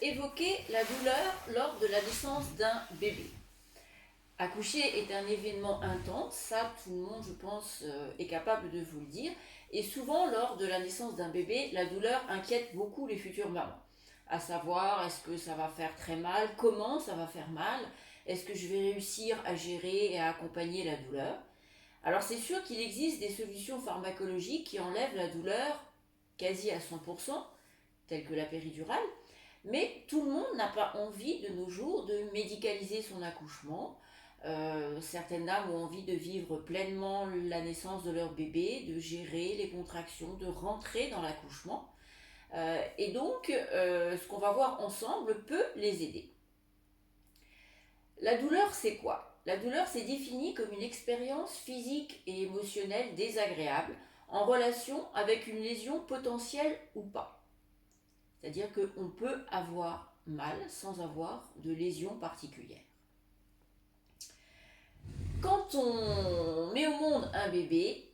évoquer la douleur lors de la naissance d'un bébé. Accoucher est un événement intense, ça tout le monde je pense est capable de vous le dire, et souvent lors de la naissance d'un bébé, la douleur inquiète beaucoup les futures mamans. À savoir, est-ce que ça va faire très mal, comment ça va faire mal, est-ce que je vais réussir à gérer et à accompagner la douleur. Alors c'est sûr qu'il existe des solutions pharmacologiques qui enlèvent la douleur quasi à 100%, telles que la péridurale, mais tout le monde n'a pas envie de nos jours de médicaliser son accouchement. Certaines dames ont envie de vivre pleinement la naissance de leur bébé, de gérer les contractions, de rentrer dans l'accouchement. Et donc, ce qu'on va voir ensemble peut les aider. La douleur, c'est quoi? La douleur, c'est défini comme une expérience physique et émotionnelle désagréable en relation avec une lésion potentielle ou pas. C'est-à-dire qu'on peut avoir mal sans avoir de lésion particulière. Quand on met au monde un bébé,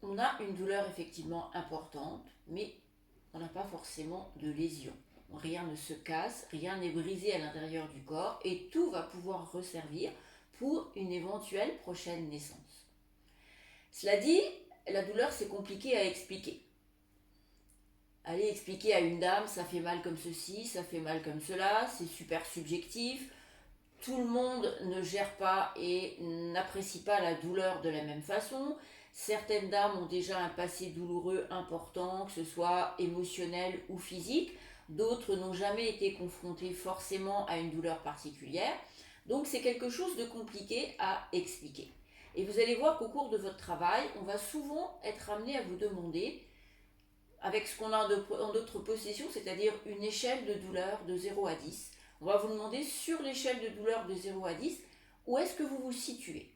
on a une douleur effectivement importante, mais on n'a pas forcément de lésion. Rien ne se casse, rien n'est brisé à l'intérieur du corps et tout va pouvoir resservir pour une éventuelle prochaine naissance. Cela dit, la douleur c'est compliqué à expliquer. Aller expliquer à une dame ça fait mal comme ceci, ça fait mal comme cela, c'est super subjectif. Tout le monde ne gère pas et n'apprécie pas la douleur de la même façon. Certaines dames ont déjà un passé douloureux important, que ce soit émotionnel ou physique. D'autres n'ont jamais été confrontées forcément à une douleur particulière. Donc c'est quelque chose de compliqué à expliquer. Et vous allez voir qu'au cours de votre travail, on va souvent être amené à vous demander, avec ce qu'on a en notre possession, c'est-à-dire une échelle de douleur de 0 à 10, on va vous demander sur l'échelle de douleur de 0 à 10, où est-ce que vous vous situez.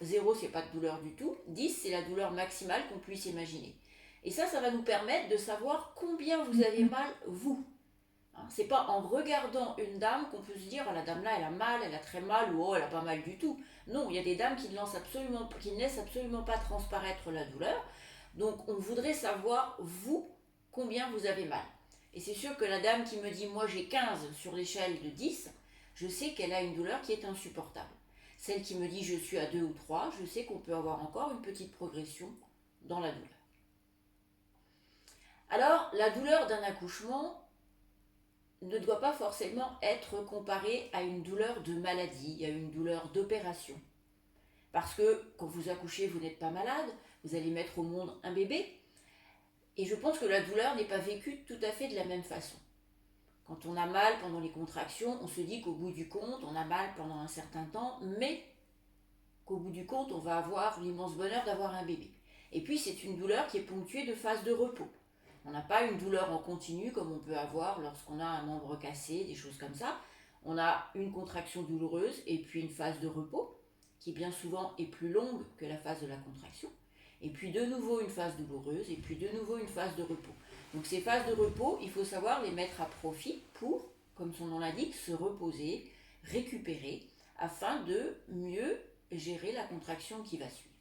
0, c'est pas de douleur du tout. 10, c'est la douleur maximale qu'on puisse imaginer. Et ça va nous permettre de savoir combien vous avez mal, vous. C'est pas en regardant une dame qu'on peut se dire, oh, la dame là, elle a mal, elle a très mal, ou oh, elle a pas mal du tout. Non, il y a des dames qui ne laissent absolument pas transparaître la douleur. Donc, on voudrait savoir, vous, combien vous avez mal. Et c'est sûr que la dame qui me dit, moi j'ai 15 sur l'échelle de 10, je sais qu'elle a une douleur qui est insupportable. Celle qui me dit, je suis à 2 ou 3, je sais qu'on peut avoir encore une petite progression dans la douleur. Alors, la douleur d'un accouchement ne doit pas forcément être comparée à une douleur de maladie, à une douleur d'opération. Parce que quand vous accouchez, vous n'êtes pas malade, vous allez mettre au monde un bébé. Et je pense que la douleur n'est pas vécue tout à fait de la même façon. Quand on a mal pendant les contractions, on se dit qu'au bout du compte, on a mal pendant un certain temps, mais qu'au bout du compte, on va avoir l'immense bonheur d'avoir un bébé. Et puis c'est une douleur qui est ponctuée de phases de repos. On n'a pas une douleur en continu comme on peut avoir lorsqu'on a un membre cassé, des choses comme ça. On a une contraction douloureuse et puis une phase de repos qui bien souvent est plus longue que la phase de la contraction. Et puis de nouveau une phase douloureuse et puis de nouveau une phase de repos. Donc ces phases de repos, il faut savoir les mettre à profit pour, comme son nom l'indique, se reposer, récupérer, afin de mieux gérer la contraction qui va suivre.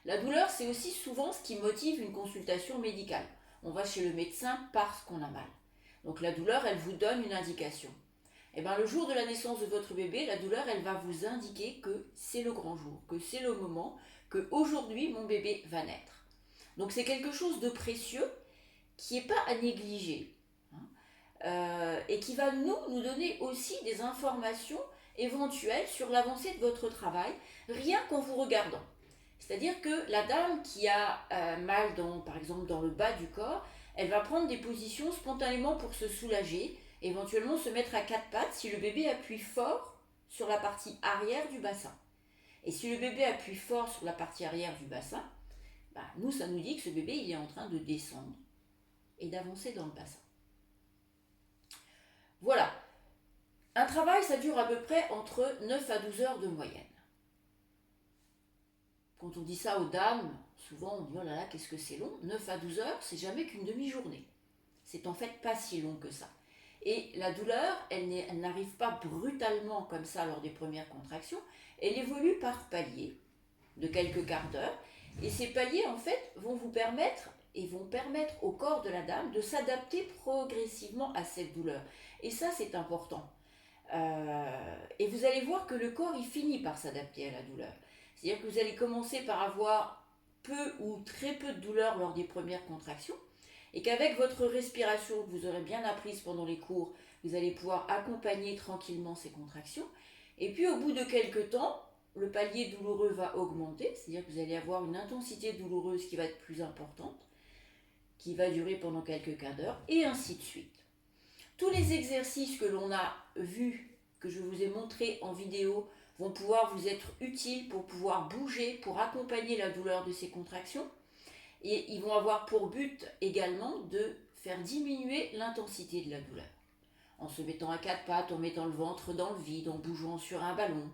La douleur, c'est aussi souvent ce qui motive une consultation médicale. On va chez le médecin parce qu'on a mal. Donc la douleur, elle vous donne une indication. Et bien le jour de la naissance de votre bébé, la douleur, elle va vous indiquer que c'est le grand jour, que c'est le moment, que aujourd'hui mon bébé va naître. Donc c'est quelque chose de précieux qui n'est pas à négliger et qui va nous donner aussi des informations éventuelles sur l'avancée de votre travail, rien qu'en vous regardant. C'est-à-dire que la dame qui a mal, par exemple dans le bas du corps, elle va prendre des positions spontanément pour se soulager, éventuellement se mettre à quatre pattes si le bébé appuie fort sur la partie arrière du bassin. Et si le bébé appuie fort sur la partie arrière du bassin, nous, ça nous dit que ce bébé il est en train de descendre et d'avancer dans le bassin. Voilà. Un travail, ça dure à peu près entre 9 à 12 heures de moyenne. Quand on dit ça aux dames, souvent on dit oh là là, qu'est-ce que c'est long. 9 à 12 heures, c'est jamais qu'une demi-journée. C'est en fait pas si long que ça. Et la douleur, elle n'arrive pas brutalement comme ça lors des premières contractions, elle évolue par paliers de quelques quarts d'heure. Et ces paliers, en fait, vont vous permettre et vont permettre au corps de la dame de s'adapter progressivement à cette douleur. Et ça, c'est important. Et vous allez voir que le corps, il finit par s'adapter à la douleur. C'est-à-dire que vous allez commencer par avoir peu ou très peu de douleur lors des premières contractions, et qu'avec votre respiration que vous aurez bien apprise pendant les cours, vous allez pouvoir accompagner tranquillement ces contractions. Et puis au bout de quelques temps, le palier douloureux va augmenter, c'est-à-dire que vous allez avoir une intensité douloureuse qui va être plus importante, qui va durer pendant quelques quarts d'heure, et ainsi de suite. Tous les exercices que l'on a vus, que je vous ai montrés en vidéo, vont pouvoir vous être utiles pour pouvoir bouger, pour accompagner la douleur de ces contractions. Et ils vont avoir pour but également de faire diminuer l'intensité de la douleur. En se mettant à quatre pattes, en mettant le ventre dans le vide, en bougeant sur un ballon.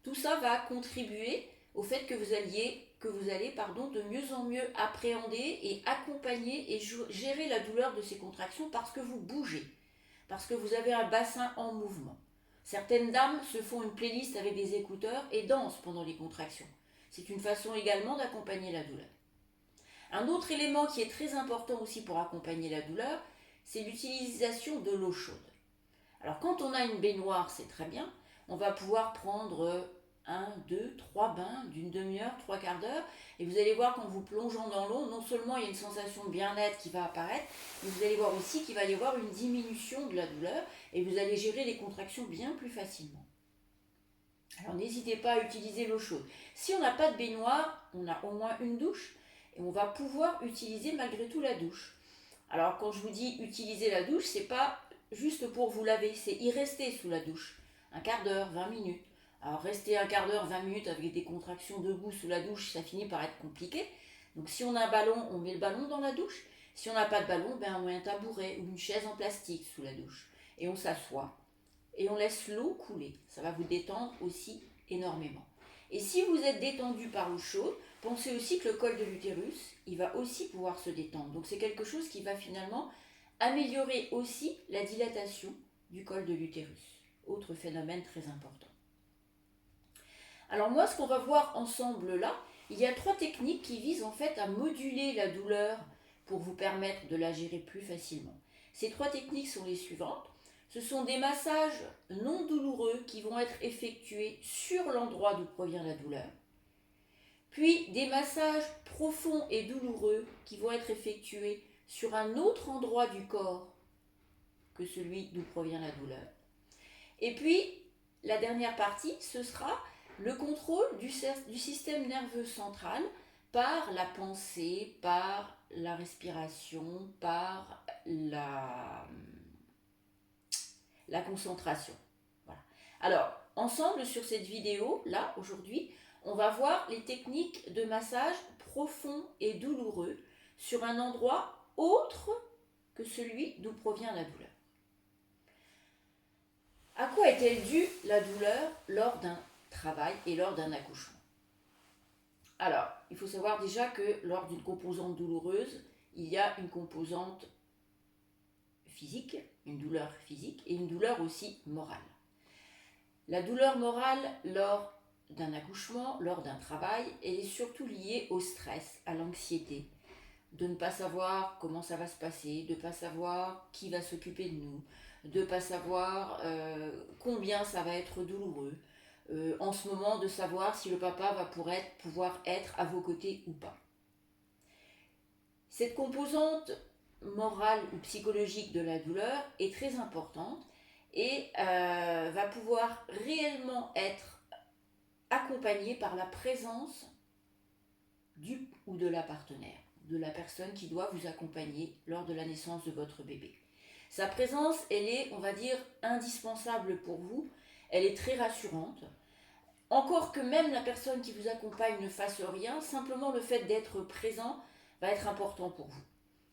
Tout ça va contribuer au fait que vous allez de mieux en mieux appréhender et accompagner et gérer la douleur de ces contractions parce que vous bougez, parce que vous avez un bassin en mouvement. Certaines dames se font une playlist avec des écouteurs et dansent pendant les contractions. C'est une façon également d'accompagner la douleur. Un autre élément qui est très important aussi pour accompagner la douleur, c'est l'utilisation de l'eau chaude. Alors quand on a une baignoire, c'est très bien, on va pouvoir prendre 1, 2, 3 bains d'une demi-heure, 3 quarts d'heure, et vous allez voir qu'en vous plongeant dans l'eau, non seulement il y a une sensation de bien-être qui va apparaître, mais vous allez voir aussi qu'il va y avoir une diminution de la douleur, et vous allez gérer les contractions bien plus facilement. Alors n'hésitez pas à utiliser l'eau chaude. Si on n'a pas de baignoire, on a au moins une douche, et on va pouvoir utiliser malgré tout la douche. Alors quand je vous dis utiliser la douche, c'est pas juste pour vous laver, c'est y rester sous la douche. Un quart d'heure, 20 minutes. Alors rester un quart d'heure, 20 minutes avec des contractions debout sous la douche, ça finit par être compliqué. Donc si on a un ballon, on met le ballon dans la douche. Si on n'a pas de ballon, on met un tabouret ou une chaise en plastique sous la douche. Et on s'assoit. Et on laisse l'eau couler. Ça va vous détendre aussi énormément. Et si vous êtes détendu par l'eau chaude, pensez aussi que le col de l'utérus, il va aussi pouvoir se détendre. Donc c'est quelque chose qui va finalement améliorer aussi la dilatation du col de l'utérus. Autre phénomène très important. Alors moi, ce qu'on va voir ensemble là, il y a 3 techniques qui visent en fait à moduler la douleur pour vous permettre de la gérer plus facilement. Ces 3 techniques sont les suivantes. Ce sont des massages non douloureux qui vont être effectués sur l'endroit d'où provient la douleur. Puis des massages profonds et douloureux qui vont être effectués sur un autre endroit du corps que celui d'où provient la douleur. Et puis, la dernière partie, ce sera le contrôle du système nerveux central par la pensée, par la respiration, par la concentration. Voilà. Alors, ensemble sur cette vidéo, là, aujourd'hui, on va voir les techniques de massage profond et douloureux sur un endroit autre que celui d'où provient la douleur. À quoi est-elle due la douleur lors d'un travail et lors d'un accouchement? Alors, il faut savoir déjà que lors d'une composante douloureuse, il y a une composante physique, une douleur physique et une douleur aussi morale. La douleur morale lors d'un accouchement, lors d'un travail, elle est surtout liée au stress, à l'anxiété, de ne pas savoir comment ça va se passer, de ne pas savoir qui va s'occuper de nous, de ne pas savoir combien ça va être douloureux, en ce moment de savoir si le papa va pouvoir être à vos côtés ou pas. Cette composante morale ou psychologique de la douleur est très importante et va pouvoir réellement être accompagnée par la présence du ou de la partenaire, de la personne qui doit vous accompagner lors de la naissance de votre bébé. Sa présence, elle est, on va dire, indispensable pour vous, elle est très rassurante. Encore que même la personne qui vous accompagne ne fasse rien, simplement le fait d'être présent va être important pour vous.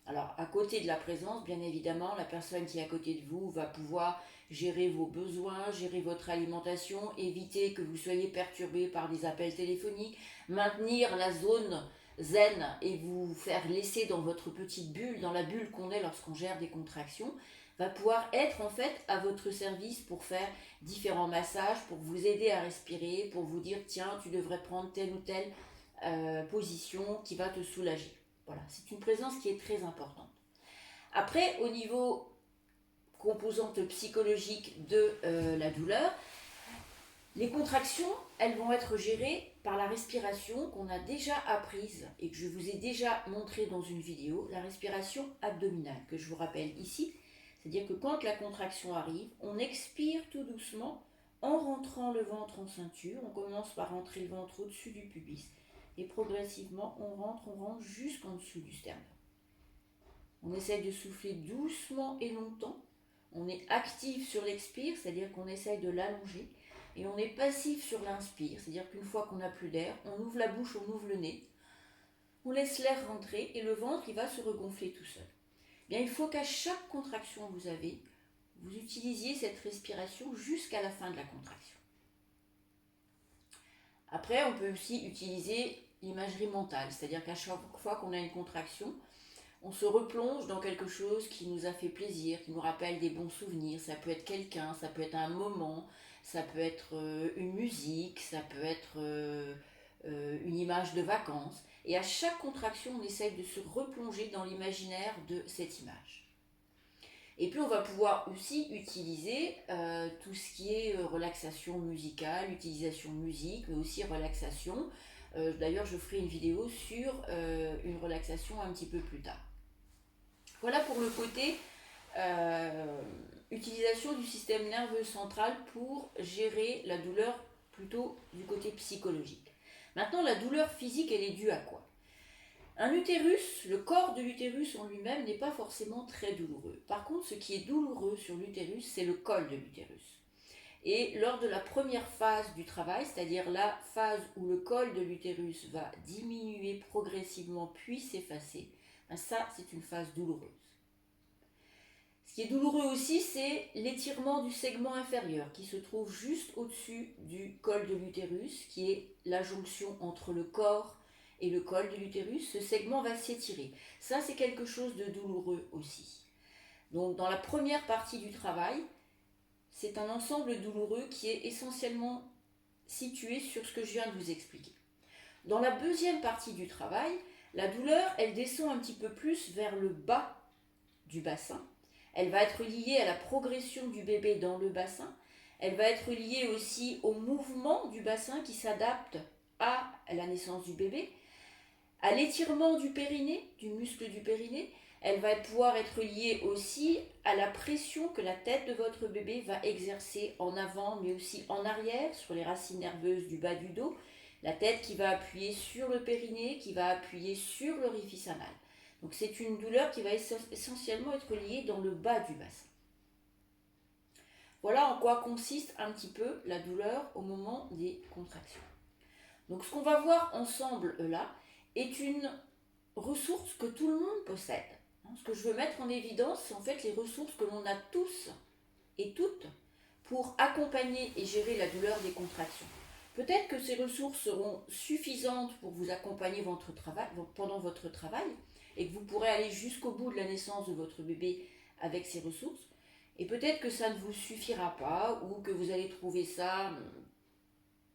Alors, à côté de la présence, bien évidemment, la personne qui est à côté de vous va pouvoir gérer vos besoins, gérer votre alimentation, éviter que vous soyez perturbé par des appels téléphoniques, maintenir la zone zen et vous faire laisser dans votre petite bulle, dans la bulle qu'on est lorsqu'on gère des contractions, va pouvoir être en fait à votre service pour faire différents massages, pour vous aider à respirer, pour vous dire tiens, tu devrais prendre telle ou telle position qui va te soulager. Voilà, c'est une présence qui est très importante. Après, au niveau composante psychologique de la douleur, les contractions, elles vont être gérées par la respiration qu'on a déjà apprise et que je vous ai déjà montré dans une vidéo, la respiration abdominale, que je vous rappelle ici. C'est-à-dire que quand la contraction arrive, on expire tout doucement en rentrant le ventre en ceinture. On commence par rentrer le ventre au-dessus du pubis et progressivement on rentre jusqu'en dessous du sternum. On essaye de souffler doucement et longtemps. On est actif sur l'expire, c'est-à-dire qu'on essaye de l'allonger. Et on est passif sur l'inspire, c'est-à-dire qu'une fois qu'on n'a plus d'air, on ouvre la bouche, on ouvre le nez, on laisse l'air rentrer et le ventre il va se regonfler tout seul. Bien, il faut qu'à chaque contraction que vous avez, vous utilisiez cette respiration jusqu'à la fin de la contraction. Après, on peut aussi utiliser l'imagerie mentale, c'est-à-dire qu'à chaque fois qu'on a une contraction, on se replonge dans quelque chose qui nous a fait plaisir, qui nous rappelle des bons souvenirs. Ça peut être quelqu'un, ça peut être un moment, ça peut être une musique, ça peut être une image de vacances. Et à chaque contraction, on essaye de se replonger dans l'imaginaire de cette image. Et puis on va pouvoir aussi utiliser tout ce qui est relaxation musicale, utilisation musique, mais aussi relaxation. D'ailleurs, je ferai une vidéo sur une relaxation un petit peu plus tard. Voilà pour le côté utilisation du système nerveux central pour gérer la douleur plutôt du côté psychologique. Maintenant, la douleur physique, elle est due à quoi? Un utérus, le corps de l'utérus en lui-même n'est pas forcément très douloureux. Par contre, ce qui est douloureux sur l'utérus, c'est le col de l'utérus. Et lors de la première phase du travail, c'est-à-dire la phase où le col de l'utérus va diminuer progressivement puis s'effacer, ça, c'est une phase douloureuse. Ce qui est douloureux aussi, c'est l'étirement du segment inférieur qui se trouve juste au-dessus du col de l'utérus, qui est la jonction entre le corps et le col de l'utérus. Ce segment va s'étirer. Ça, c'est quelque chose de douloureux aussi. Donc, dans la première partie du travail, c'est un ensemble douloureux qui est essentiellement situé sur ce que je viens de vous expliquer. Dans la deuxième partie du travail, la douleur, elle descend un petit peu plus vers le bas du bassin. Elle va être liée à la progression du bébé dans le bassin. Elle va être liée aussi au mouvement du bassin qui s'adapte à la naissance du bébé, à l'étirement du périnée, du muscle du périnée. Elle va pouvoir être liée aussi à la pression que la tête de votre bébé va exercer en avant mais aussi en arrière sur les racines nerveuses du bas du dos. La tête qui va appuyer sur le périnée, qui va appuyer sur l'orifice anal. Donc c'est une douleur qui va essentiellement être liée dans le bas du bassin. Voilà en quoi consiste un petit peu la douleur au moment des contractions. Donc ce qu'on va voir ensemble là est une ressource que tout le monde possède. Ce que je veux mettre en évidence, c'est en fait les ressources que l'on a tous et toutes pour accompagner et gérer la douleur des contractions. Peut-être que ces ressources seront suffisantes pour vous accompagner pendant votre travail et que vous pourrez aller jusqu'au bout de la naissance de votre bébé avec ces ressources. Et peut-être que ça ne vous suffira pas ou que vous allez trouver ça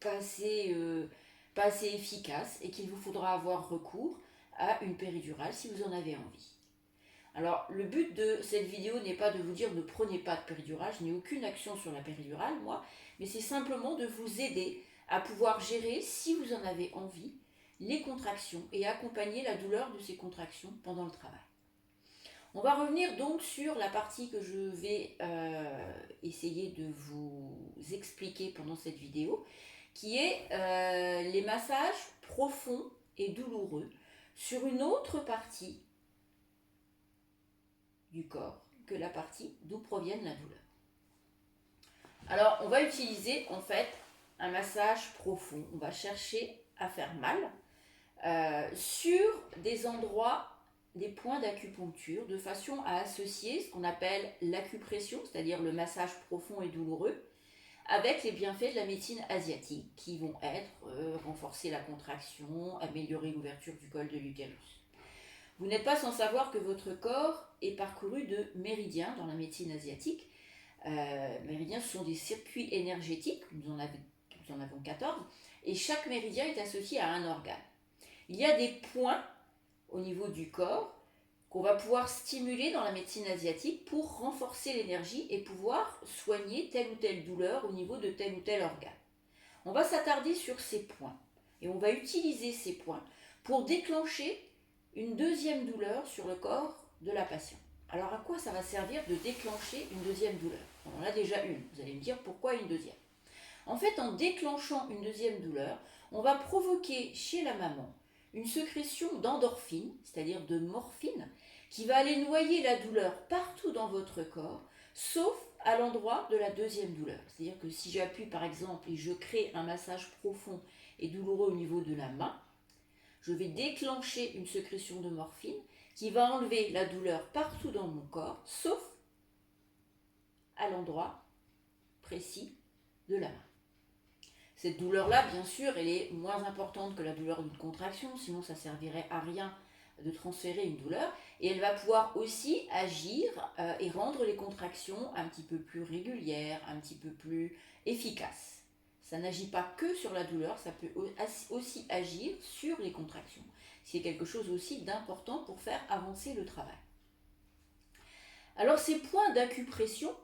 pas assez efficace et qu'il vous faudra avoir recours à une péridurale si vous en avez envie. Alors, le but de cette vidéo n'est pas de vous dire ne prenez pas de péridurale, je n'ai aucune action sur la péridurale, moi, mais c'est simplement de vous aider à pouvoir gérer, si vous en avez envie, les contractions et accompagner la douleur de ces contractions pendant le travail. On va revenir donc sur la partie que je vais essayer de vous expliquer pendant cette vidéo, qui est les massages profonds et douloureux sur une autre partie du corps que la partie d'où proviennent la douleur. Alors, on va utiliser en fait un massage profond. On va chercher à faire mal sur des endroits, des points d'acupuncture, de façon à associer ce qu'on appelle l'acupression, c'est-à-dire le massage profond et douloureux, avec les bienfaits de la médecine asiatique, qui vont être renforcer la contraction, améliorer l'ouverture du col de l'utérus. Vous n'êtes pas sans savoir que votre corps est parcouru de méridiens dans la médecine asiatique. Méridiens, ce sont des circuits énergétiques, nous en avons 14, et chaque méridien est associé à un organe. Il y a des points au niveau du corps qu'on va pouvoir stimuler dans la médecine asiatique pour renforcer l'énergie et pouvoir soigner telle ou telle douleur au niveau de tel ou tel organe. On va s'attarder sur ces points et on va utiliser ces points pour déclencher une deuxième douleur sur le corps de la patiente. Alors à quoi ça va servir de déclencher une deuxième douleur? On en a déjà une, vous allez me dire pourquoi une deuxième. En fait, en déclenchant une deuxième douleur, on va provoquer chez la maman une sécrétion d'endorphine, c'est-à-dire de morphine, qui va aller noyer la douleur partout dans votre corps, sauf à l'endroit de la deuxième douleur. C'est-à-dire que si j'appuie par exemple et je crée un massage profond et douloureux au niveau de la main, je vais déclencher une sécrétion de morphine qui va enlever la douleur partout dans mon corps, sauf à l'endroit précis de la main. Cette douleur-là, bien sûr, elle est moins importante que la douleur d'une contraction, sinon ça ne servirait à rien de transférer une douleur. Et elle va pouvoir aussi agir et rendre les contractions un petit peu plus régulières, un petit peu plus efficaces. Ça n'agit pas que sur la douleur, ça peut aussi agir sur les contractions. C'est quelque chose aussi d'important pour faire avancer le travail. Alors ces points d'acupression,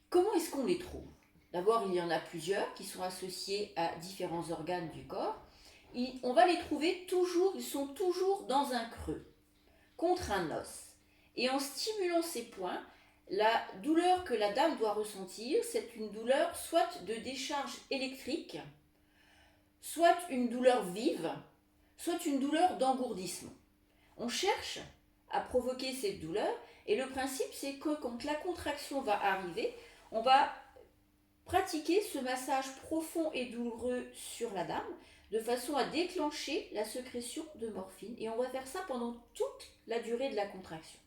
comment est-ce qu'on les trouve? D'abord, il y en a plusieurs qui sont associés à différents organes du corps. On va les trouver toujours, ils sont toujours dans un creux, contre un os. Et en stimulant ces points, la douleur que la dame doit ressentir, c'est une douleur soit de décharge électrique, soit une douleur vive, soit une douleur d'engourdissement. On cherche à provoquer cette douleur et le principe, c'est que quand la contraction va arriver, on va pratiquer ce massage profond et douloureux sur la dame de façon à déclencher la sécrétion de morphine et on va faire ça pendant toute la durée de la contraction.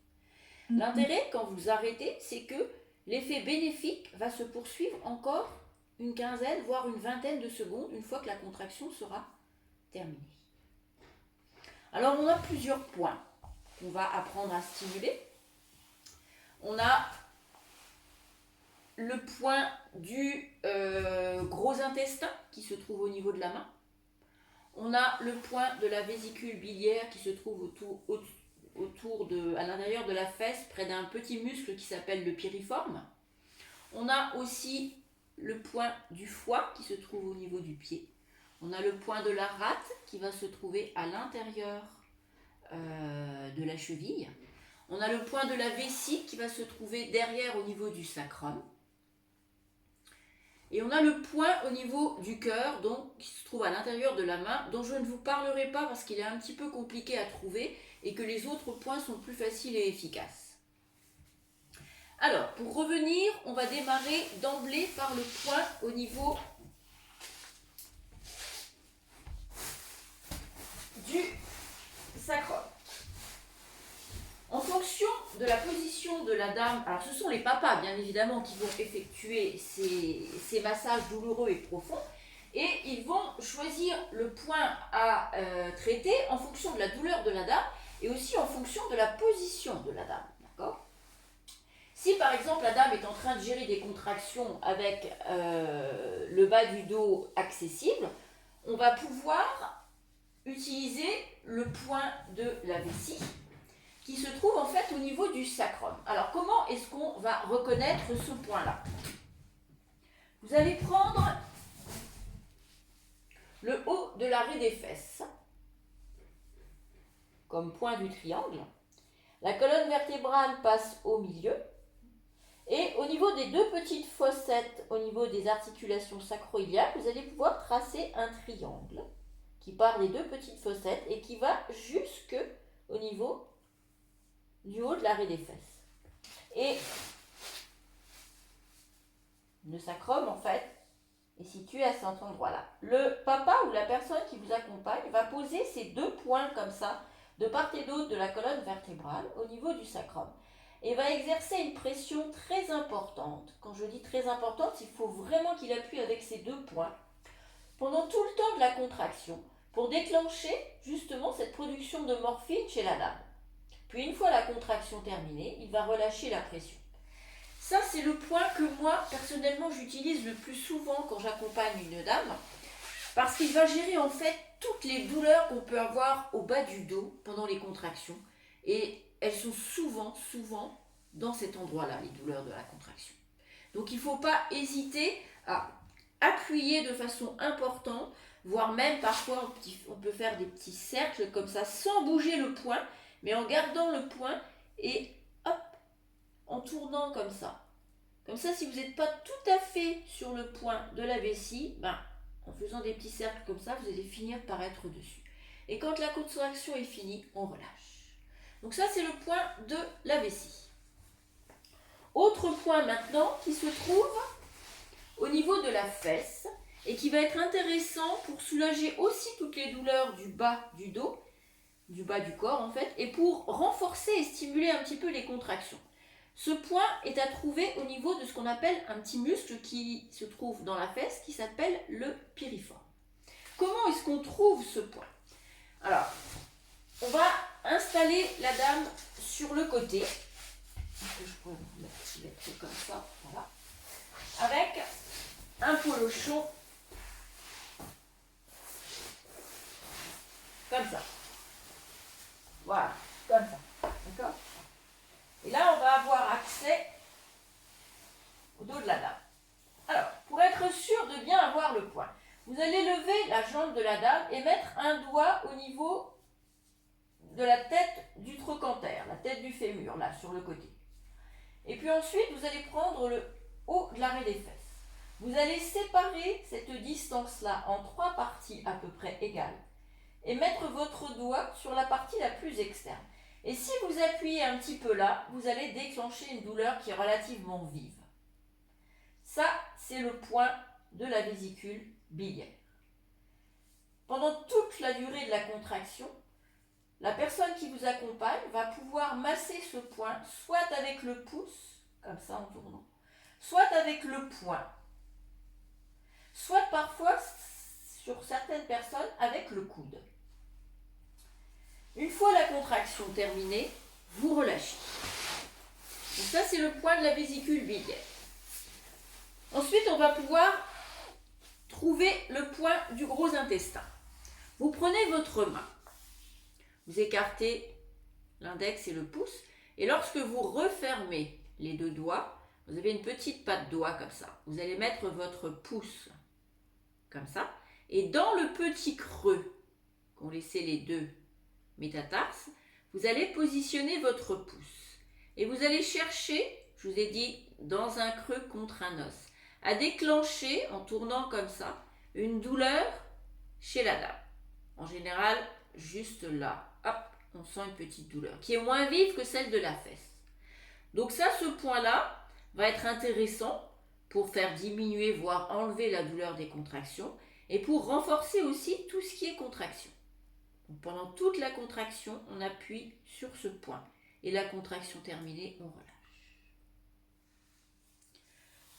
L'intérêt quand vous arrêtez, c'est que l'effet bénéfique va se poursuivre encore une quinzaine, voire une vingtaine de secondes une fois que la contraction sera terminée. Alors on a plusieurs points qu'on va apprendre à stimuler. On a le point du gros intestin qui se trouve au niveau de la main. On a le point de la vésicule biliaire qui se trouve à l'intérieur de la fesse, près d'un petit muscle qui s'appelle le piriforme. On a aussi le point du foie qui se trouve au niveau du pied. On a le point de la rate qui va se trouver à l'intérieur de la cheville. On a le point de la vessie qui va se trouver derrière au niveau du sacrum. Et on a le point au niveau du cœur, donc qui se trouve à l'intérieur de la main, dont je ne vous parlerai pas parce qu'il est un petit peu compliqué à trouver et que les autres points sont plus faciles et efficaces. Alors, pour revenir, on va démarrer d'emblée par le point au niveau du sacrum. En fonction de la position de la dame, alors ce sont les papas bien évidemment qui vont effectuer ces massages douloureux et profonds et ils vont choisir le point à traiter en fonction de la douleur de la dame et aussi en fonction de la position de la dame. D'accord ? Si par exemple la dame est en train de gérer des contractions avec le bas du dos accessible, on va pouvoir utiliser le point de la vessie qui se trouve en fait au niveau du sacrum. Alors comment est-ce qu'on va reconnaître ce point-là? Vous allez prendre le haut de l'arrêt des fesses comme point du triangle. La colonne vertébrale passe au milieu. Et au niveau des deux petites fossettes, au niveau des articulations sacro-iliaques, vous allez pouvoir tracer un triangle qui part des deux petites fossettes et qui va jusque au niveau du haut de l'arrêt des fesses. Et le sacrum, en fait, est situé à cet endroit-là. Le papa ou la personne qui vous accompagne va poser ces deux points comme ça, de part et d'autre de la colonne vertébrale, au niveau du sacrum. Et va exercer une pression très importante. Quand je dis très importante, il faut vraiment qu'il appuie avec ces deux points pendant tout le temps de la contraction pour déclencher justement cette production de morphine chez la dame. Puis une fois la contraction terminée, il va relâcher la pression. Ça, c'est le point que moi, personnellement, j'utilise le plus souvent quand j'accompagne une dame, parce qu'il va gérer en fait toutes les douleurs qu'on peut avoir au bas du dos pendant les contractions. Et elles sont souvent dans cet endroit-là, les douleurs de la contraction. Donc il ne faut pas hésiter à appuyer de façon importante, voire même parfois on peut faire des petits cercles comme ça sans bouger le poing, mais en gardant le poing et hop, en tournant comme ça. Comme ça, si vous n'êtes pas tout à fait sur le point de la vessie, en faisant des petits cercles comme ça, vous allez finir par être dessus. Et quand la contraction est finie, on relâche. Donc ça, c'est le point de la vessie. Autre point maintenant qui se trouve au niveau de la fesse et qui va être intéressant pour soulager aussi toutes les douleurs du bas du dos, du bas du corps en fait, et pour renforcer et stimuler un petit peu les contractions. Ce point est à trouver au niveau de ce qu'on appelle un petit muscle qui se trouve dans la fesse qui s'appelle le piriforme. Comment est-ce qu'on trouve ce point? Alors, on va installer la dame sur le côté. Je pourrais vous mettre comme ça, voilà. Avec un polochon comme ça. Voilà, comme ça. D'accord? Et là, on va avoir accès au dos de la dame. Alors, pour être sûr de bien avoir le point, vous allez lever la jambe de la dame et mettre un doigt au niveau de la tête du trochanter, la tête du fémur, là, sur le côté. Et puis ensuite, vous allez prendre le haut de l'arrêt des fesses. Vous allez séparer cette distance-là en 3 parties à peu près égales et mettre votre doigt sur la partie la plus externe. Et si vous appuyez un petit peu là, vous allez déclencher une douleur qui est relativement vive. Ça, c'est le point de la vésicule biliaire. Pendant toute la durée de la contraction, la personne qui vous accompagne va pouvoir masser ce point, soit avec le pouce, comme ça en tournant, soit avec le poing, soit parfois, sur certaines personnes, avec le coude. Une fois la contraction terminée, vous relâchez. Donc ça, c'est le point de la vésicule biliaire. Ensuite, on va pouvoir trouver le point du gros intestin. Vous prenez votre main, vous écartez l'index et le pouce, et lorsque vous refermez les 2 doigts, vous avez une petite patte doigt comme ça. Vous allez mettre votre pouce comme ça, et dans le petit creux qu'ont laissé les 2 métatarses, vous allez positionner votre pouce. Et vous allez chercher, je vous ai dit, dans un creux contre un os, à déclencher, en tournant comme ça, une douleur chez la dame. En général, juste là, hop, on sent une petite douleur, qui est moins vive que celle de la fesse. Donc ça, ce point-là va être intéressant pour faire diminuer, voire enlever la douleur des contractions, et pour renforcer aussi tout ce qui est contraction. Donc pendant toute la contraction, on appuie sur ce point. Et la contraction terminée, on relâche.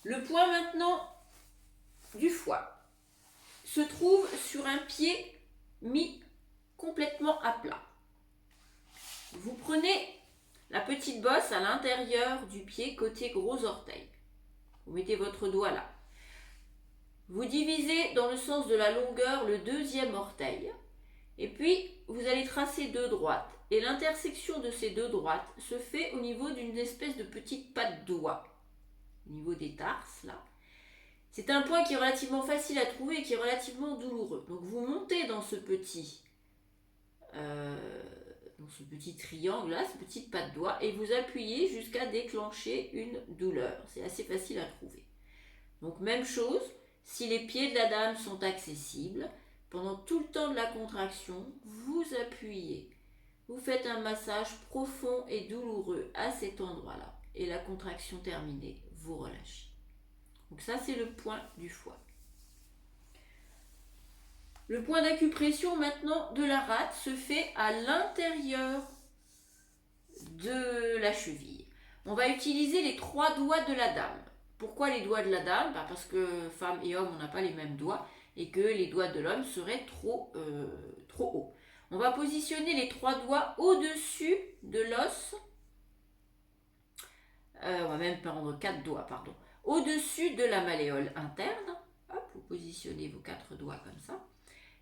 Le point maintenant du foie se trouve sur un pied mis complètement à plat. Vous prenez la petite bosse à l'intérieur du pied côté gros orteil. Vous mettez votre doigt là. Vous divisez dans le sens de la longueur le 2e orteil. Et puis, vous allez tracer 2 droites. Et l'intersection de ces 2 droites se fait au niveau d'une espèce de petite patte doigt. Au niveau des tarses, là. C'est un point qui est relativement facile à trouver et qui est relativement douloureux. Donc, vous montez dans ce petit triangle là, cette petite patte doigt, et vous appuyez jusqu'à déclencher une douleur. C'est assez facile à trouver. Donc, même chose, si les pieds de la dame sont accessibles, pendant tout le temps de la contraction, vous appuyez. Vous faites un massage profond et douloureux à cet endroit-là. Et la contraction terminée, vous relâchez. Donc ça, c'est le point du foie. Le point d'acupression maintenant de la rate se fait à l'intérieur de la cheville. On va utiliser les 3 doigts de la dame. Pourquoi les doigts de la dame? Parce que femmes et hommes, on n'a pas les mêmes doigts et que les doigts de l'homme seraient trop hauts. On va positionner les 3 doigts au-dessus de l'os. On va même prendre 4 doigts, pardon. Au-dessus de la malléole interne. Hop, vous positionnez vos 4 doigts comme ça.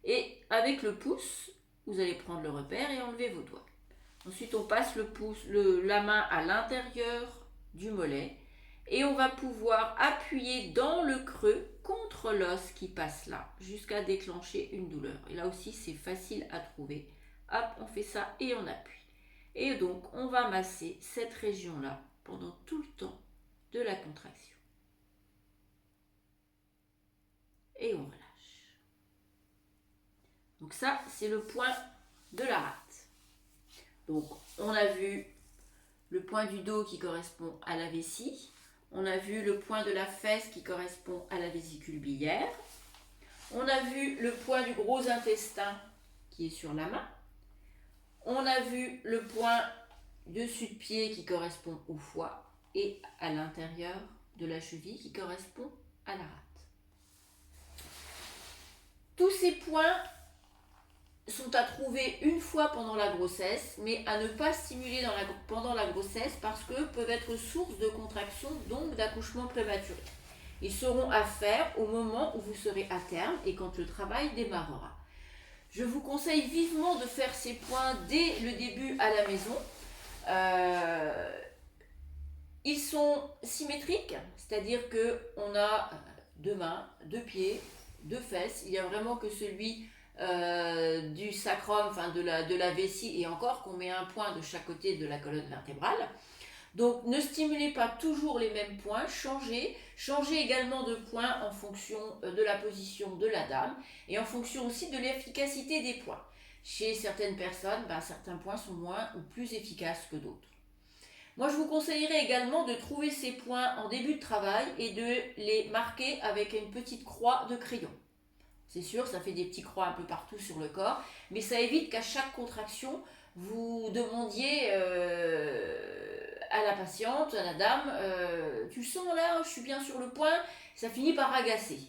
Et avec le pouce, vous allez prendre le repère et enlever vos doigts. Ensuite, on passe la main à l'intérieur du mollet et on va pouvoir appuyer dans le creux contre l'os qui passe là jusqu'à déclencher une douleur. Et là aussi, c'est facile à trouver. Hop, on fait ça et on appuie. Et donc, on va masser cette région-là pendant tout le temps de la contraction. Et on relâche. Donc ça, c'est le point de la rate. Donc, on a vu le point du dos qui correspond à la vessie. On a vu le point de la fesse qui correspond à la vésicule biliaire. On a vu le point du gros intestin qui est sur la main. On a vu le point dessus de pied qui correspond au foie et à l'intérieur de la cheville qui correspond à la rate. Tous ces points sont à trouver une fois pendant la grossesse, mais à ne pas stimuler pendant la grossesse parce que peuvent être source de contraction, donc d'accouchement prématuré. Ils seront à faire au moment où vous serez à terme et quand le travail démarrera. Je vous conseille vivement de faire ces points dès le début à la maison. Ils sont symétriques, c'est-à-dire qu'on a 2 mains, 2 pieds, 2 fesses. Il y a vraiment que celui du sacrum, enfin de la vessie, et encore qu'on met un point de chaque côté de la colonne vertébrale. Donc ne stimulez pas toujours les mêmes points, changez également de point en fonction de la position de la dame et en fonction aussi de l'efficacité des points. Chez certaines personnes, certains points sont moins ou plus efficaces que d'autres. Moi, je vous conseillerais également de trouver ces points en début de travail et de les marquer avec une petite croix de crayon. C'est sûr, ça fait des petits croix un peu partout sur le corps, mais ça évite qu'à chaque contraction, vous demandiez à la patiente, à la dame, tu sens là, je suis bien sur le point, ça finit par agacer.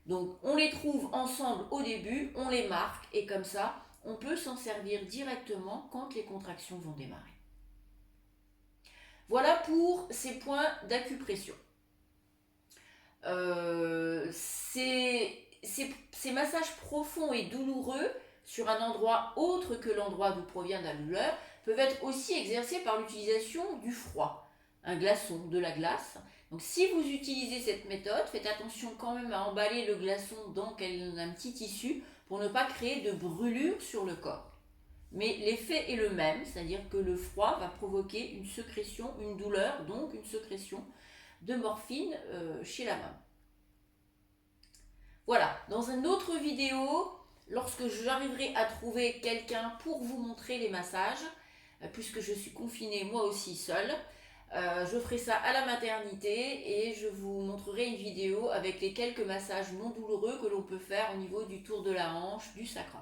Donc on les trouve ensemble au début, on les marque et comme ça, on peut s'en servir directement quand les contractions vont démarrer. Voilà pour ces points d'acupression. Ces massages profonds et douloureux sur un endroit autre que l'endroit d'où provient la douleur peuvent être aussi exercés par l'utilisation du froid, un glaçon, de la glace. Donc si vous utilisez cette méthode, faites attention quand même à emballer le glaçon dans un petit tissu pour ne pas créer de brûlure sur le corps. Mais l'effet est le même, c'est-à-dire que le froid va provoquer une sécrétion, une douleur, donc une sécrétion de morphine chez la maman. Voilà, dans une autre vidéo, lorsque j'arriverai à trouver quelqu'un pour vous montrer les massages, puisque je suis confinée moi aussi seule, je ferai ça à la maternité et je vous montrerai une vidéo avec les quelques massages non douloureux que l'on peut faire au niveau du tour de la hanche, du sacrum.